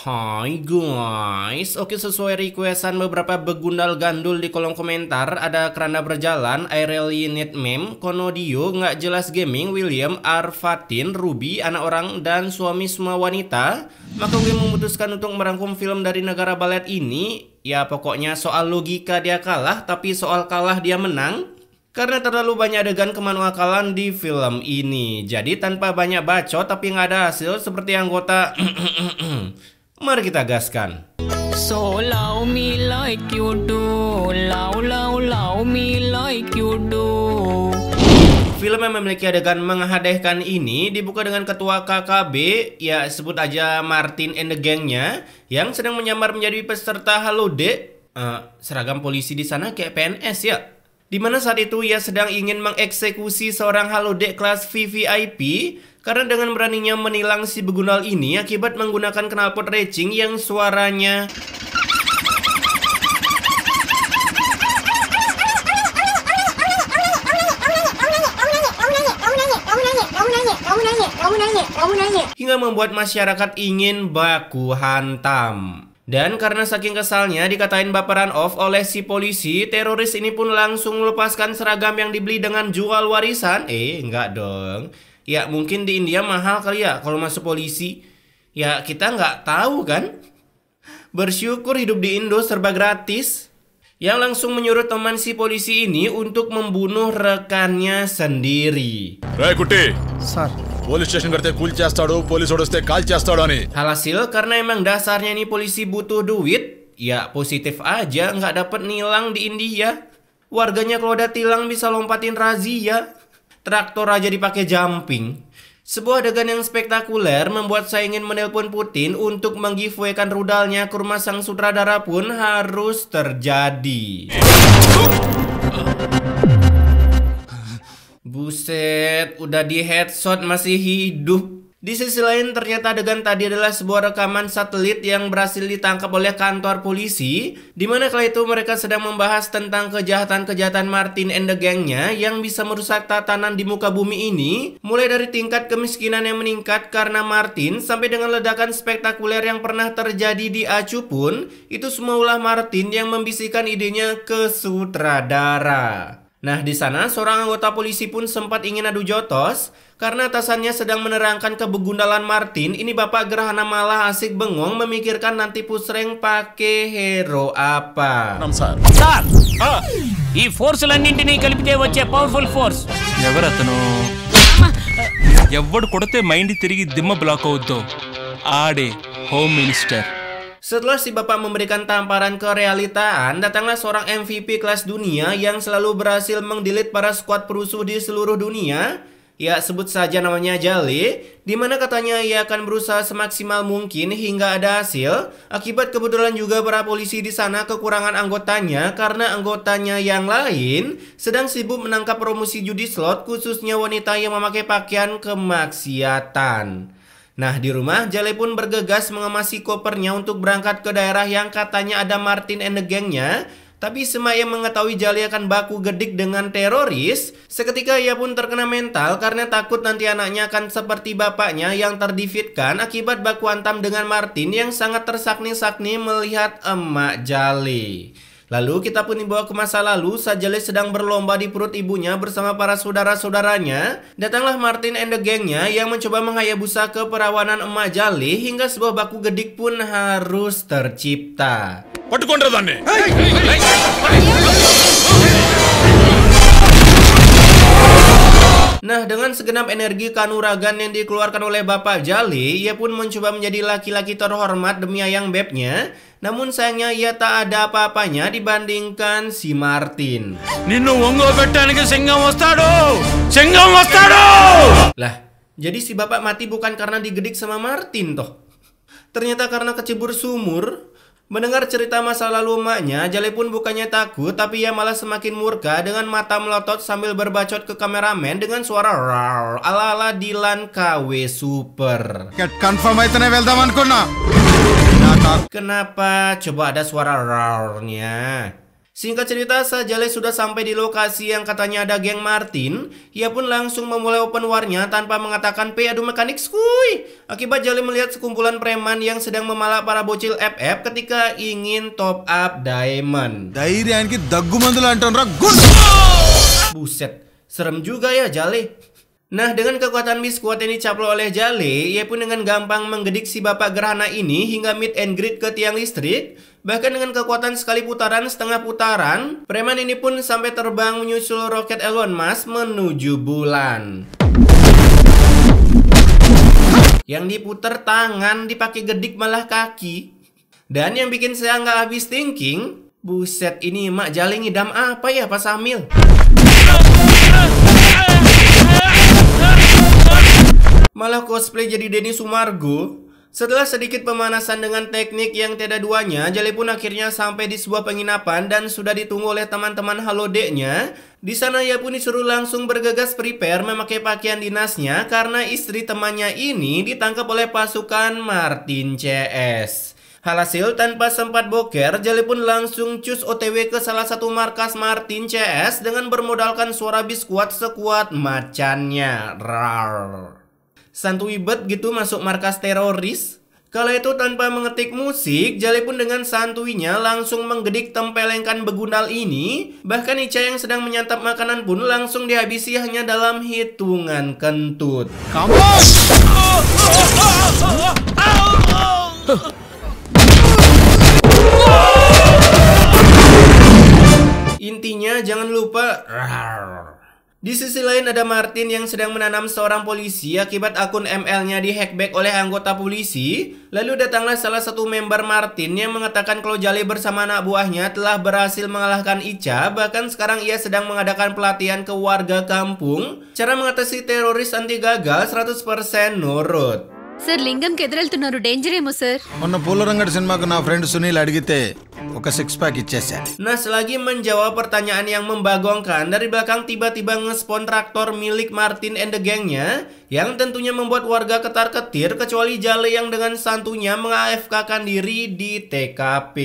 Hai guys, oke sesuai requestan beberapa begundal gandul di kolom komentar, ada Keranda Berjalan, I Really Need Meme, Konodio, Nggak Jelas Gaming, William, Arfatin, Ruby, Anak Orang, dan Suami Semua Wanita. Maka gue memutuskan untuk merangkum film dari negara balet ini. Ya pokoknya soal logika dia kalah, tapi soal kalah dia menang. Karena terlalu banyak adegan kemanuakalan di film ini. Jadi tanpa banyak bacot tapi nggak ada hasil seperti anggota mari kita gaskan. So love me like you do, love me like you do. Film yang memiliki adegan menghadehkan ini dibuka dengan ketua KKB, ya sebut aja Martin and the Gang-nya, yang sedang menyamar menjadi peserta halodeck. Seragam polisi di sana kayak PNS ya. Dimana saat itu ia sedang ingin mengeksekusi seorang halodeck kelas VVIP karena dengan beraninya menilang si begundal ini akibat menggunakan knalpot racing yang suaranya hingga membuat masyarakat ingin baku hantam. Dan karena saking kesalnya dikatain baperan off oleh si polisi, teroris ini pun langsung melepaskan seragam yang dibeli dengan jual warisan. Enggak dong. Ya mungkin di India mahal kali ya kalau masuk polisi. Ya kita nggak tahu kan. Bersyukur hidup di Indo serba gratis. Yang langsung menyuruh teman si polisi ini untuk membunuh rekannya sendiri. Kuti, Sir. Police station కడితే కూల్ చేస్తాడు, పోలీసు వస్తే కాల్ చేస్తాడు అని. Alhasil karena emang dasarnya ini polisi butuh duit, ya positif aja nggak dapet nilang di India. Warganya kalau udah tilang bisa lompatin razia. Traktor aja dipakai jumping. Sebuah adegan yang spektakuler membuat saya ingin menelpon Putin untuk menggiveaway-kan rudalnya ke rumah sang sutradara pun harus terjadi. Buset, udah di headshot masih hidup. Di sisi lain ternyata adegan tadi adalah sebuah rekaman satelit yang berhasil ditangkap oleh kantor polisi, dimana kala itu mereka sedang membahas tentang kejahatan-kejahatan Martin and the Gang-nya yang bisa merusak tatanan di muka bumi ini, mulai dari tingkat kemiskinan yang meningkat karena Martin sampai dengan ledakan spektakuler yang pernah terjadi di Acu pun, itu semua ulah Martin yang membisikkan idenya ke sutradara. Nah di sana seorang anggota polisi pun sempat ingin adu jotos karena atasannya sedang menerangkan kebegundalan Martin. Ini Bapak Gerhana malah asik bengong memikirkan nanti pusreng pakai hero apa. Sir ఈ ఫోర్సులన్నింటినీ కలిపితే వచ్చే powerful force. ఎవరతను? ఎవడు కొడితే మైండ్ తిరిగి దిమ్మ బ్లాక్ అవుద్దో ఆడే home minister. Setelah si bapak memberikan tamparan kerealitaan, datanglah seorang MVP kelas dunia yang selalu berhasil mengdelete para skuad perusuh di seluruh dunia. Ya sebut saja namanya Jale, dimana katanya ia akan berusaha semaksimal mungkin hingga ada hasil. Akibat kebetulan juga para polisi di sana kekurangan anggotanya karena anggotanya yang lain sedang sibuk menangkap promosi judi slot, khususnya wanita yang memakai pakaian kemaksiatan. Nah di rumah Jale pun bergegas mengemasi kopernya untuk berangkat ke daerah yang katanya ada Martin and the Gang-nya. Tapi semaya mengetahui Jale akan baku gedik dengan teroris, seketika ia pun terkena mental karena takut nanti anaknya akan seperti bapaknya yang terdifitkan akibat baku hantam dengan Martin yang sangat tersakni-sakni melihat emak Jale. Lalu kita pun dibawa ke masa lalu saat Jale sedang berlomba di perut ibunya bersama para saudara-saudaranya. Datanglah Martin and the Gang-nya yang mencoba menghayabusa keperawanan emak Jale hingga sebuah baku gedik pun harus tercipta. పట్టుకోండి దాన్ని. Nah dengan segenap energi kanuragan yang dikeluarkan oleh Bapak Jale, ia pun mencoba menjadi laki-laki terhormat demi ayang bebnya. Namun sayangnya ia tak ada apa-apanya dibandingkan si Martin. నిన్ను ఒంగోబెట్టడానికి సింగం వస్తాడు, సింగం వస్తాడు. Lah, jadi si bapak mati bukan karena digedik sama Martin toh. Ternyata karena kecebur sumur. Mendengar cerita masa lalu emaknya, Jale pun bukannya takut, tapi ia malah semakin murka dengan mata melotot sambil berbacot ke kameramen dengan suara rar ala-ala Dilan KW Super. Confirm అయితేనే వెళ్దాం అనుకున్నా. Kenapa? Coba ada suara rar-nya. Singkat cerita, saat Jale sudah sampai di lokasi yang katanya ada geng Martin, ia pun langsung memulai open war-nya tanpa mengatakan "P adu mekanik skuy". Akibat Jale melihat sekumpulan preman yang sedang memalak para bocil FF ketika ingin top up diamond. ధైర్యానికి దగ్గు మందులు అంటారా? Buset, serem juga ya Jale. Nah, dengan kekuatan biskuat yang dicaplok oleh Jale, ia pun dengan gampang menggedik si bapak gerhana ini hingga meet and greet ke tiang listrik. Bahkan dengan kekuatan sekali putaran setengah putaran, preman ini pun sampai terbang menyusul roket Elon Musk menuju bulan. Yang diputer tangan, dipakai gedik malah kaki. Dan yang bikin saya nggak habis thinking, buset ini mak Jale ngidam apa ya Pak Samil? Malah cosplay jadi Denny Sumargo. Setelah sedikit pemanasan dengan teknik yang tiada duanya, Jale pun akhirnya sampai di sebuah penginapan dan sudah ditunggu oleh teman-teman halodeknya. Di sana ia pun disuruh langsung bergegas prepare memakai pakaian dinasnya karena istri temannya ini ditangkap oleh pasukan Martin CS. Alhasil tanpa sempat boker, Jale pun langsung cus OTW ke salah satu markas Martin CS dengan bermodalkan suara biskuat sekuat macannya. Rar. Santuy bet gitu masuk markas teroris. Kala itu tanpa mengetik musik, Jale pun dengan santuinya langsung menggedik tempelengkan begundal ini. Bahkan Ica yang sedang menyantap makanan pun langsung dihabisi hanya dalam hitungan kentut. Intinya jangan lupa. Di sisi lain ada Martin yang sedang menanam seorang polisi akibat akun ML-nya dihackback oleh anggota polisi. Lalu datanglah salah satu member Martin yang mengatakan kalau Jale bersama anak buahnya telah berhasil mengalahkan Ica. Bahkan sekarang ia sedang mengadakan pelatihan ke warga kampung. Cara mengatasi teroris anti gagal 100% nurut. Sir లింగంకి ఎదురెళ్తున్నారు, డేంజర్ ఏమో సార్. మొన్న పూలరంగడి సినిమాకు నా ఫ్రెండ్ సునీల్ అడిగితే ఒక 6 pack ఇచ్చేసా. Nah, selagi menjawab pertanyaan yang membagongkan, dari belakang tiba-tiba ngespon traktor milik Martin and the gangnya yang tentunya membuat warga ketar-ketir kecuali Jale yang dengan santunya meng-AFK-kan diri di TKP.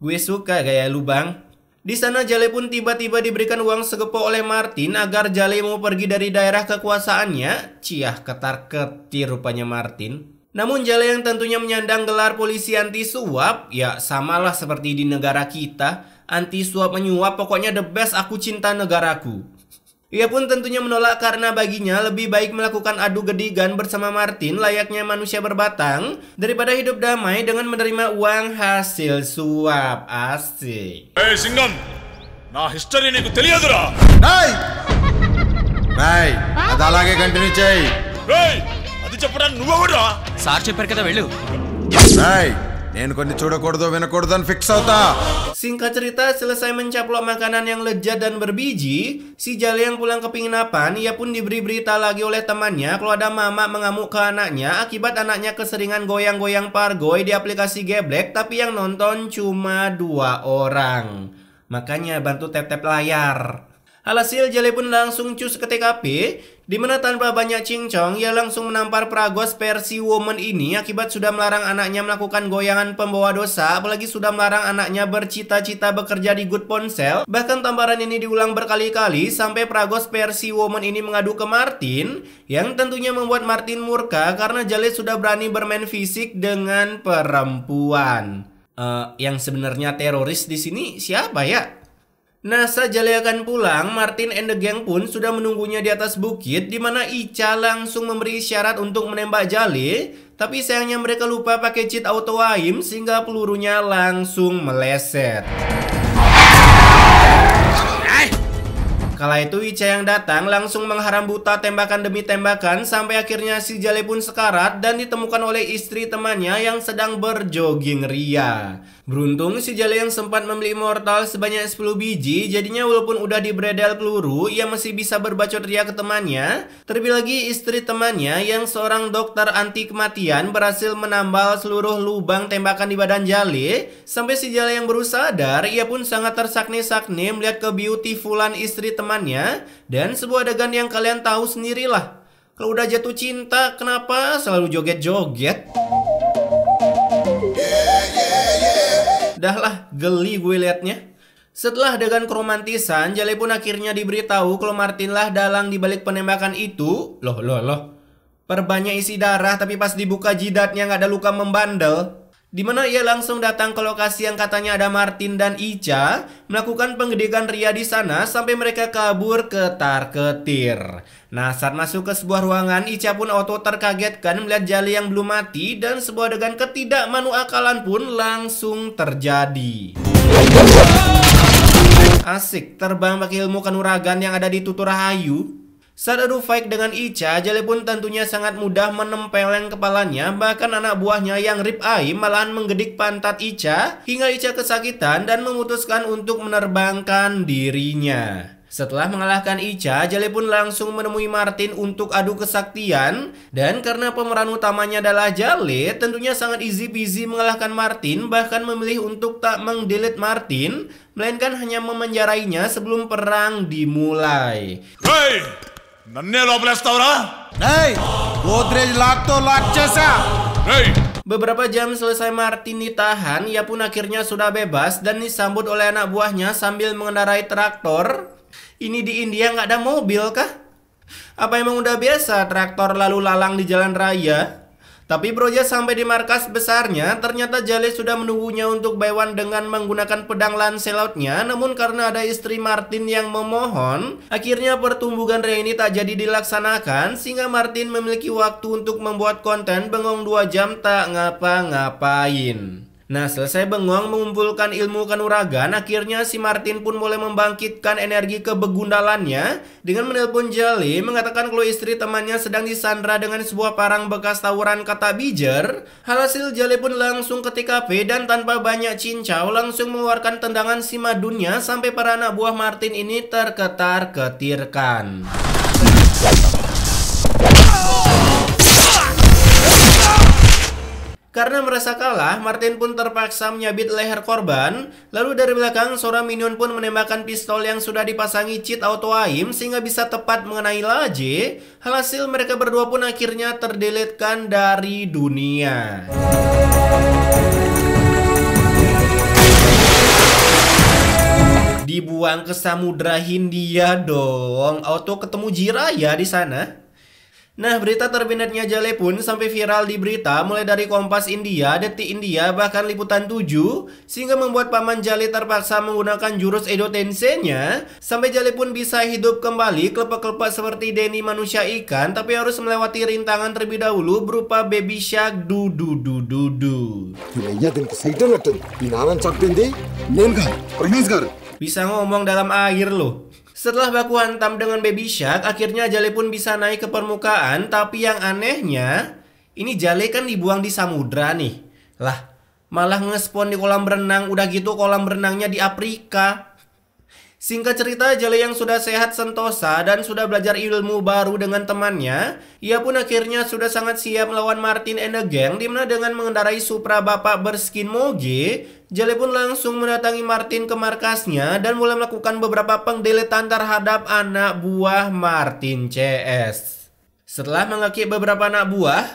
Gue suka gaya lu bang. Di sana Jale pun tiba-tiba diberikan uang segepok oleh Martin agar Jale mau pergi dari daerah kekuasaannya. Ciah ketar-ketir rupanya Martin. Namun Jale yang tentunya menyandang gelar polisi anti suap, ya samalah seperti di negara kita. Anti suap menyuap, pokoknya the best, aku cinta negaraku. Ia pun tentunya menolak karena baginya lebih baik melakukan adu gedigan bersama Martin layaknya manusia berbatang daripada hidup damai dengan menerima uang hasil suap. Asik. Hey Singham, na history నీకు తెలియదురా? రాయ్ అది అలాగే కంటిన్యూ చేయి. రేయ్ అది చెప్పడానికి నువ్వెవడురా? సార్ చెప్పారు కదా వెళ్ళు. రాయ్ నేను కొన్ని చూడకూడదు వినకూడదు అని ఫిక్స్ అవుతా. Singkat cerita, selesai mencaplok makanan yang lezat dan berbiji, si Jale yang pulang ke penginapan, ia pun diberi berita lagi oleh temannya kalau ada mama mengamuk ke anaknya akibat anaknya keseringan goyang-goyang pargoy di aplikasi geblek, tapi yang nonton cuma 2 orang. Makanya bantu tap-tap layar. Alhasil Jale pun langsung cus ke TKP, di mana tanpa banyak cincong ia langsung menampar peragos Percy Woman ini akibat sudah melarang anaknya melakukan goyangan pembawa dosa, apalagi sudah melarang anaknya bercita-cita bekerja di Good Ponsel. Bahkan tamparan ini diulang berkali-kali sampai peragos Percy Woman ini mengadu ke Martin, yang tentunya membuat Martin murka karena Jale sudah berani bermain fisik dengan perempuan. Yang sebenarnya teroris di sini siapa ya? Nah, saat Jale akan pulang, Martin and the gang pun sudah menunggunya di atas bukit, di mana Ica langsung memberi syarat untuk menembak Jale, tapi sayangnya mereka lupa pakai cheat auto aim sehingga pelurunya langsung meleset. Kala itu Ica yang datang langsung mengharam buta tembakan demi tembakan sampai akhirnya si Jale pun sekarat dan ditemukan oleh istri temannya yang sedang berjogging ria. Beruntung si Jale yang sempat membeli immortal sebanyak 10 biji, jadinya walaupun udah dibredel peluru, ia masih bisa berbacot ria ke temannya. Terlebih lagi istri temannya yang seorang dokter anti kematian berhasil menambal seluruh lubang tembakan di badan Jale. Sampai si Jale yang baru sadar, ia pun sangat tersakni-sakni melihat kebeautifulan istri temannya. Dan sebuah adegan yang kalian tahu sendirilah. Kalau udah jatuh cinta, kenapa selalu joget-joget? Dah lah, geli gue liatnya. Setelah adegan keromantisan, Jale pun akhirnya diberitahu kalau Martin lah dalang dibalik penembakan itu. Loh. Perbanyak isi darah tapi pas dibuka jidatnya nggak ada luka membandel. Dimana ia langsung datang ke lokasi yang katanya ada Martin dan Icha, melakukan penggedikan Ria di sana sampai mereka kabur ketar-ketir. Nah, saat masuk ke sebuah ruangan, Icha pun auto terkagetkan melihat Jale yang belum mati dan sebuah adegan ketidakmanuakalan pun langsung terjadi. Asik, terbang pakai ilmu kanuragan yang ada di tutur Rahayu. Saat adu fight dengan Icha, Jale pun tentunya sangat mudah menempeleng kepalanya. Bahkan anak buahnya yang Rip Eye malahan menggedik pantat Icha hingga Icha kesakitan dan memutuskan untuk menerbangkan dirinya. Setelah mengalahkan Icha, Jale pun langsung menemui Martin untuk adu kesaktian. Dan karena pemeran utamanya adalah Jale, tentunya sangat easy peasy mengalahkan Martin. Bahkan memilih untuk tak meng-delete Martin, melainkan hanya memenjarainya sebelum perang dimulai. Hey! నన్నే లోపలేస్తావురా? Hey, Godrej lakto lakcesa. Hey! Beberapa jam selesai Martin ditahan, ia pun akhirnya sudah bebas dan disambut oleh anak buahnya sambil mengendarai traktor. Ini di India nggak ada mobil kah? Apa emang udah biasa traktor lalu lalang di jalan raya? Tapi beroja sampai di markas besarnya, ternyata Jale sudah menunggunya untuk buy one dengan menggunakan pedang Lancelotnya. Namun karena ada istri Martin yang memohon, akhirnya pertumbuhan Ria ini tak jadi dilaksanakan. Sehingga Martin memiliki waktu untuk membuat konten bengong 2 jam tak ngapa-ngapain. Nah, selesai bengong mengumpulkan ilmu kanuragan, akhirnya si Martin pun mulai membangkitkan energi kebegundalannya dengan menelpon Jale, mengatakan kalau istri temannya sedang disandra dengan sebuah parang bekas tawuran kata bijer. Alhasil Jale pun langsung ke TKP dan tanpa banyak cincau langsung mengeluarkan tendangan si madunnya sampai para anak buah Martin ini terketar-ketirkan. Karena merasa kalah, Martin pun terpaksa menyabit leher korban. Lalu dari belakang, seorang minion pun menembakkan pistol yang sudah dipasangi cheat auto aim sehingga bisa tepat mengenai Laje. Hasil mereka berdua pun akhirnya terdeletkan dari dunia. Dibuang ke Samudra Hindia dong. Auto ketemu Jiraya di sana. Nah, berita terbinatnya Jale pun sampai viral di berita mulai dari Kompas India, Detik India, bahkan Liputan 7, sehingga membuat paman Jale terpaksa menggunakan jurus Edo Tensei-nya sampai Jale pun bisa hidup kembali kelepak-kelepak seperti Denny manusia ikan, tapi harus melewati rintangan terlebih dahulu berupa Baby Shark du. Bisa ngomong dalam air loh. Setelah baku hantam dengan Baby Shark, akhirnya Jale pun bisa naik ke permukaan. Tapi yang anehnya, ini Jale kan dibuang di samudra nih. Lah, malah nge-spawn di kolam renang. Udah gitu kolam renangnya di Afrika. Singkat cerita, Jale yang sudah sehat sentosa dan sudah belajar ilmu baru dengan temannya, ia pun akhirnya sudah sangat siap melawan Martin and the gang, dimana dengan mengendarai Supra bapak berskin moge, Jale pun langsung mendatangi Martin ke markasnya dan mulai melakukan beberapa pengdeletan terhadap anak buah Martin CS. Setelah mengaki beberapa anak buah,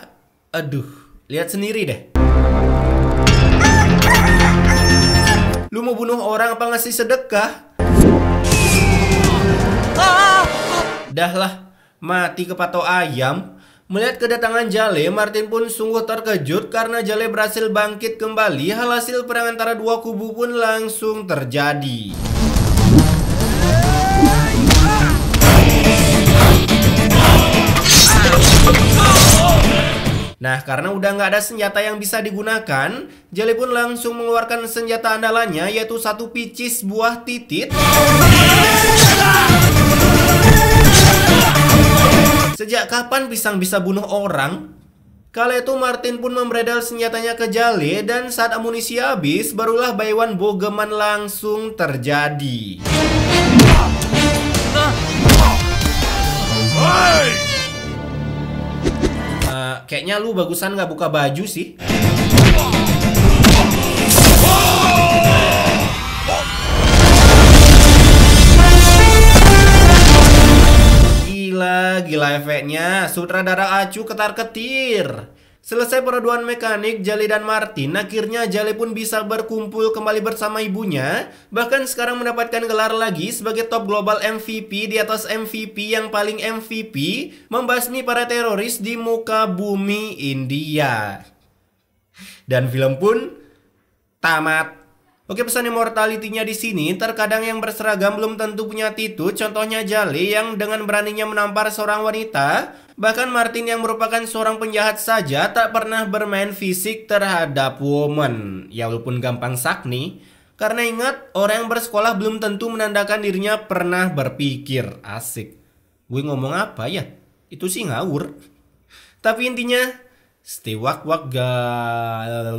aduh, lihat sendiri deh. Lu mau bunuh orang apa ngasih sedekah? Dah lah, mati kepatok ayam. Melihat kedatangan Jale, Martin pun sungguh terkejut karena Jale berhasil bangkit kembali. Hasil perang antara dua kubu pun langsung terjadi. Nah, karena udah nggak ada senjata yang bisa digunakan, Jale pun langsung mengeluarkan senjata andalannya, yaitu satu picis buah titit. Sejak kapan pisang bisa bunuh orang? Kala itu Martin pun membredel senjatanya ke Jale dan saat amunisi habis, barulah buy one bogeman langsung terjadi. Kayaknya lu bagusan nggak buka baju sih. Gila efeknya. Sutradara acu ketar-ketir. Selesai perpaduan mekanik, Jali dan Martin, akhirnya Jali pun bisa berkumpul kembali bersama ibunya. Bahkan sekarang mendapatkan gelar lagi sebagai top global MVP di atas MVP yang paling MVP, membasmi para teroris di muka bumi India. Dan film pun tamat. Oke, pesan immortality-nya di sini, terkadang yang berseragam belum tentu punya attitude. Contohnya Jali yang dengan beraninya menampar seorang wanita. Bahkan Martin yang merupakan seorang penjahat saja tak pernah bermain fisik terhadap woman. Ya walaupun gampang sakni. Karena ingat, orang yang bersekolah belum tentu menandakan dirinya pernah berpikir. Asik. Gue ngomong apa ya? Itu sih ngawur. Tapi intinya, stay wak-wak guys.